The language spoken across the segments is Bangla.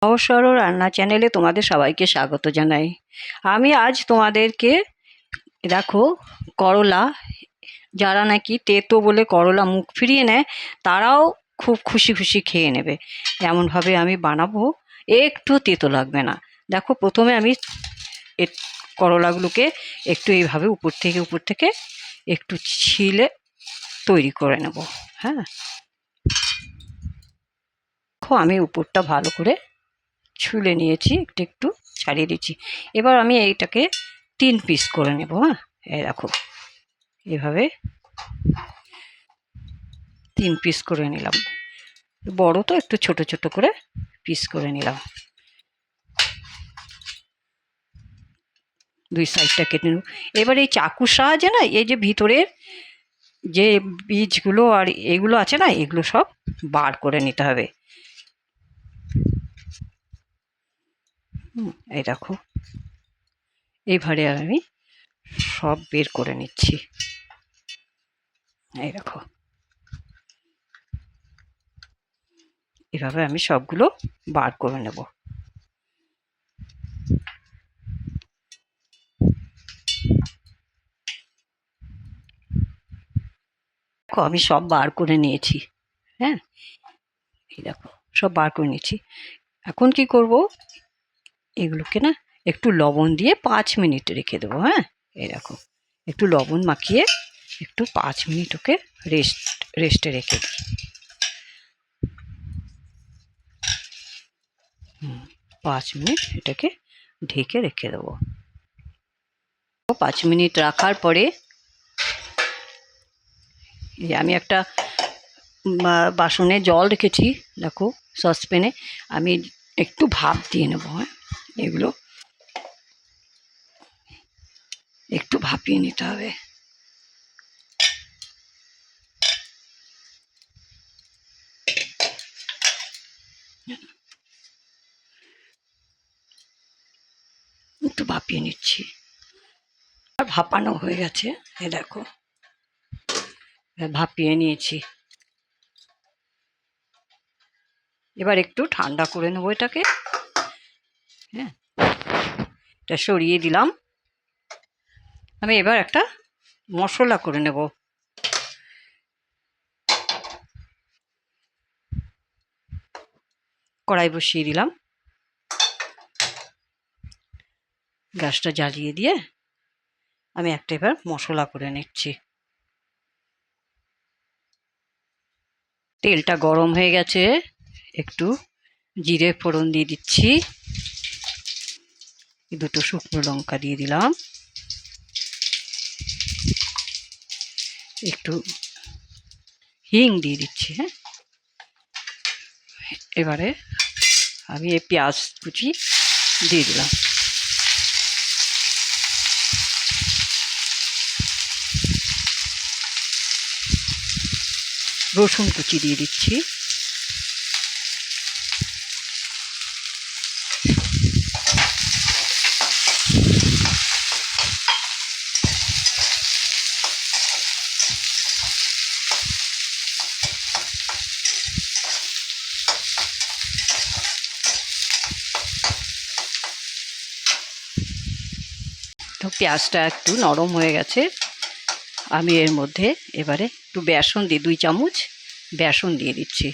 সহজ রান্না চ্যানেলে তোমাদের সবাইকে স্বাগত জানাই। আমি আজ তোমাদেরকে দেখো করলা, যারা নাকি তেতো বলে করলা মুখ ফিরিয়ে নেয় তারাও খুব খুশি খুশি খেয়ে নেবে, এমনভাবে আমি বানাবো, একটু তেতো লাগবে না। দেখো প্রথমে আমি করলাগুলোকে একটু এইভাবে উপর থেকে একটু ছিলে তৈরি করে নেব। হ্যাঁ, দেখো আমি উপরটা ভালো করে ছুলে নিয়েছি, একটু একটু ছাড়িয়ে দিচ্ছি। এবার আমি এইটাকে 3 পিস করে নেব। হ্যাঁ, এই দেখো এভাবে 3 পিস করে নিলাম। বড় তো একটু ছোট ছোট করে পিস করে নিলাম। দুই সাইডটা কেটে নেব। এবার এই চাকুর সাহায্যে না এই যে ভিতরের যে বীজগুলো আর এগুলো আছে না, এগুলো সব বার করে নিতে হবে। এই দেখো এইভাবে আর আমি সব বের করে নিচ্ছি। এই দেখো এভাবে আমি সবগুলো বার করে নেব। দেখো আমি সব বার করে নিয়েছি। হ্যাঁ, এই দেখো সব বার করে নিয়েছি। এখন কি করব, এগুলোকে না একটু লবণ দিয়ে 5 মিনিট রেখে দেবো। হ্যাঁ, এই দেখো একটু লবণ মাখিয়ে একটু 5 মিনিট ওকে রেস্টে রেখে দিই। 5 মিনিট এটাকে ঢেকে রেখে দেবো। 5 মিনিট রাখার পরে আমি একটা বাসনে জল রেখেছি, দেখো সসপ্যানে আমি একটু ভাপ দিয়ে নেবো। হ্যাঁ, এগুলো একটু ভাপিয়ে নিতে হবে। একটু ভাপিয়ে নিচ্ছি। আর ভাপানো হয়ে গেছে, এই দেখো ভাপিয়ে নিয়েছি। এবার একটু ঠান্ডা করে নেবো এটাকে। হ্যাঁ, এটা সরিয়ে দিলাম। আমি এবার একটা মশলা করে নেব। কড়াই বসিয়ে দিলাম, গ্যাসটা জ্বালিয়ে দিয়ে আমি একটা এবার মশলা করে নিচ্ছি। তেলটা গরম হয়ে গেছে, একটু জিরে ফোড়ন দিয়ে দিচ্ছি, দুটো শুকনো লঙ্কা দিয়ে দিলাম, একটু হিং দিয়ে দিচ্ছি। হ্যাঁ, এবারে আমি এই পেঁয়াজ কুচি দিয়ে দিলাম, রসুন কুচি দিয়ে দিচ্ছি, তো পেঁয়াজটা একটু নরম হয়ে গেছে। আমি এর মধ্যে এবারে একটু বেসন দিয়ে 2 চামচ বেসন দিয়ে দিচ্ছি।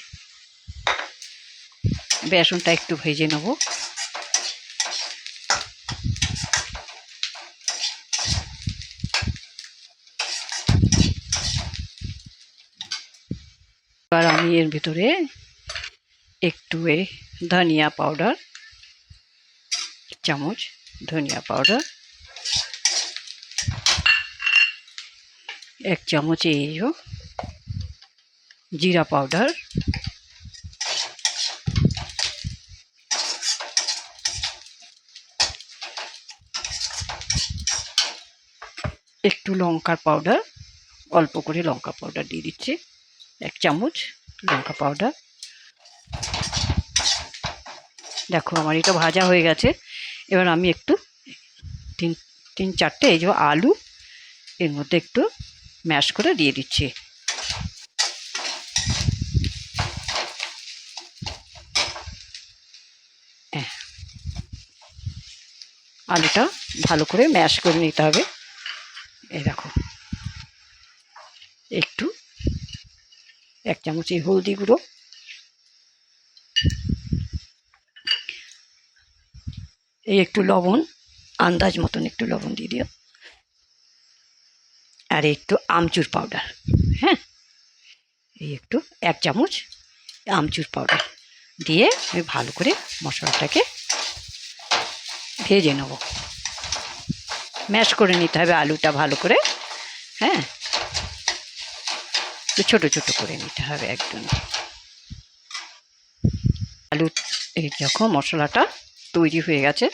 বেসনটা একটু ভেজে নেব। এবার আমি এর ভিতরে একটু ধনিয়া পাউডার, চামচ ধনিয়া পাউডার, 1 চামচ এই জিরা পাউডার, একটু লঙ্কার পাউডার, অল্প করে লঙ্কা পাউডার দিয়ে দিচ্ছি, 1 চামচ লঙ্কা পাউডার। দেখো আমার এটা ভাজা হয়ে গেছে। এবার আমি একটু 3-4টে এই যে আলু এর মধ্যে একটু ম্যাশ করে দিয়ে দিচ্ছি। হ্যাঁ, আলুটা ভালো করে ম্যাশ করে নিতে হবে। এই দেখো, একটু 1 চামচ হলদি গুঁড়ো, এই একটু লবণ, আন্দাজ মতন একটু লবণ দিয়ে দিও, আর একটু আমচুর পাউডার। হ্যাঁ, এই একটু 1 চামচ আমচুর পাউডার দিয়ে আমি ভালো করে মশলাটাকে ভেজে নেব। ম্যাশ করে নিতে হবে আলুটা ভালো করে। হ্যাঁ, একটু ছোটো ছোটো করে নিতে হবে একদম। আলু এই যখন মশলাটা তৈরি হয়ে গেছে,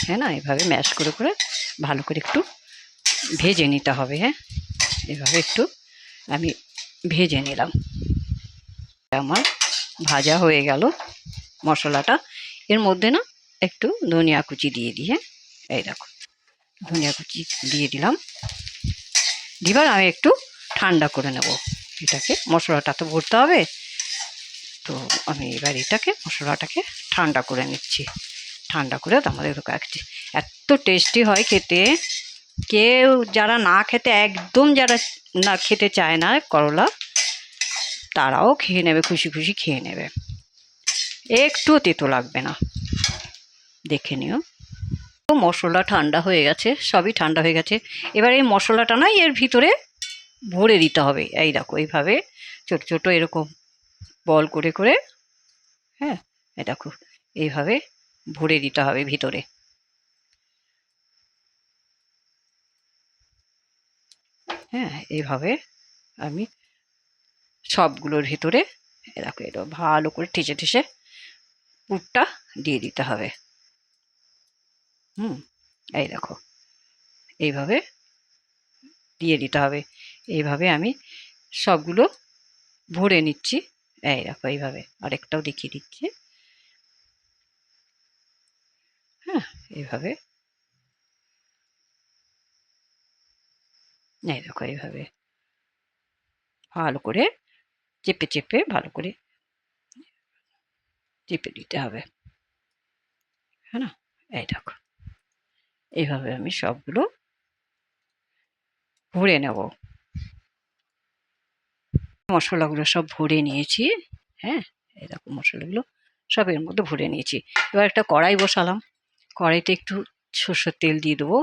হ্যাঁ না, এভাবে ম্যাশ করে করে ভালো করে একটু ভেজে নিতে হবে। হ্যাঁ, এভাবে একটু আমি ভেজে নিলাম। আমার ভাজা হয়ে গেল মশলাটা। এর মধ্যে না একটু ধনিয়া কুচি দিয়ে দিই। হ্যাঁ, এই দেখো, ধনিয়া কুচি দিয়ে দিলাম। এবার আমি একটু ঠান্ডা করে নেব এটাকে। মশলাটা তো ভরতে হবে, তো আমি এবার এটাকে মশলাটাকে ঠান্ডা করে নিচ্ছি। ঠান্ডা করে আমাদের রাখছি। এত টেস্টি হয় খেতে। কেউ যারা না খেতে, একদম যারা না খেতে চায় না করলা, তারাও খেয়ে নেবে, খুশি খুশি খেয়ে নেবে। একটুও তেতো লাগবে না, দেখে নিও। মশলা ঠান্ডা হয়ে গেছে, সবই ঠান্ডা হয়ে গেছে। এবার এই মশলাটা না এর ভিতরে ভরে দিতে হবে। এই দেখো, এইভাবে ছোট ছোট এরকম বল করে করে, হ্যাঁ, এই দেখো, এইভাবে ভরে দিতে হবে ভিতরে। হ্যাঁ, এইভাবে আমি সবগুলোর ভিতরে দেখো, এটা ভালো করে ঠেসে ঠেসে পুরটা দিয়ে দিতে হবে। এই দেখো, এইভাবে দিয়ে দিতে হবে। এইভাবে আমি সবগুলো ভরে নিচ্ছি। এই দেখো, এইভাবে আরেকটাও দেখিয়ে দিচ্ছি। হ্যাঁ, এইভাবে, এই দেখো, এইভাবে ভালো করে চেপে চেপে ভালো করে চেপে দিতে হবে। হ্যাঁ না, এই দেখো, এইভাবে আমি সবগুলো ভরে নেব। মশলাগুলো সব ভরে নিয়েছি। হ্যাঁ, এই দেখো, মশলাগুলো সব এর মধ্যে ভরে নিয়েছি। এবার একটা কড়াই বসালাম। কড়াইতে একটু সরষের তেল দিয়ে দেবো।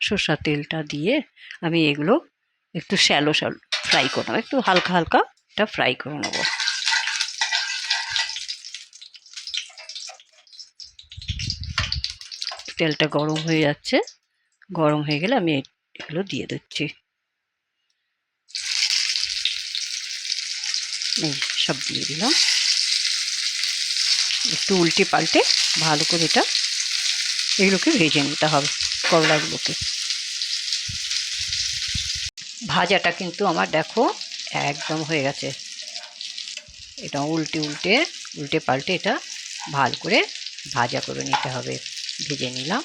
সরষের তেলটা দিয়ে আমি এগুলো একটু শ্যালো শ্যালো ফ্রাই করে নেবো, একটু হালকা হালকা এটা ফ্রাই করে নেবো। তেলটা গরম হয়ে যাচ্ছে, গরম হয়ে গেলে আমি এগুলো দিয়ে দিচ্ছি। এই সব দিয়ে দিলাম। একটু উল্টে পাল্টে ভালো করে এগুলোকে ভেজে নিতে হবে, করলাগুলোকে। ভাজাটা কিন্তু আমার দেখো একদম হয়ে গেছে। এটা উল্টে উল্টে উল্টে পাল্টে এটা ভালো করে ভাজা করে নিতে হবে। ভেজে নিলাম।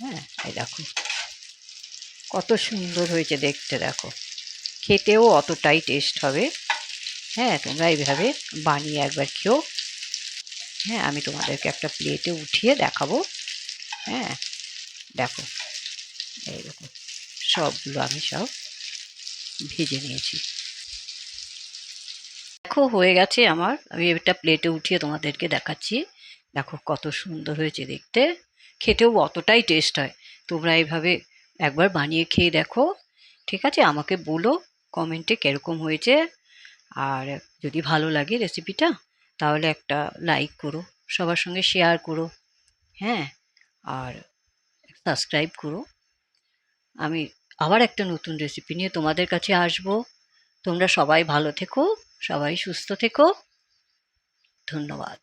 হ্যাঁ, এই দেখো কত সুন্দর হয়েছে দেখতে। দেখো, খেতেও অতটাই টেস্ট হবে। হ্যাঁ, তোমরা এইভাবে বানিয়ে একবার খেও। হ্যাঁ, আমি তোমাদেরকে একটা প্লেটে উঠিয়ে দেখাবো। হ্যাঁ, দেখো, এই দেখো, সবগুলো আমি সব ভেজে নিয়েছি। দেখো, হয়ে গেছে আমার। আমি এটা প্লেটে উঠিয়ে তোমাদেরকে দেখাচ্ছি। দেখো কত সুন্দর হয়েছে দেখতে, খেতেও অতটাই টেস্ট হয়। তোমরা এইভাবে একবার বানিয়ে খেয়ে দেখো। ঠিক আছে, আমাকে বলো কমেন্টে কীরকম হয়েছে। আর যদি ভালো লাগে রেসিপিটা, তাহলে একটা লাইক করো, সবার সঙ্গে শেয়ার করো। হ্যাঁ, আর সাবস্ক্রাইব করো। আমি আবার একটা নতুন রেসিপি নিয়ে তোমাদের কাছে আসবো। তোমরা সবাই ভালো থেকো, সবাই সুস্থ থেকো। ধন্যবাদ।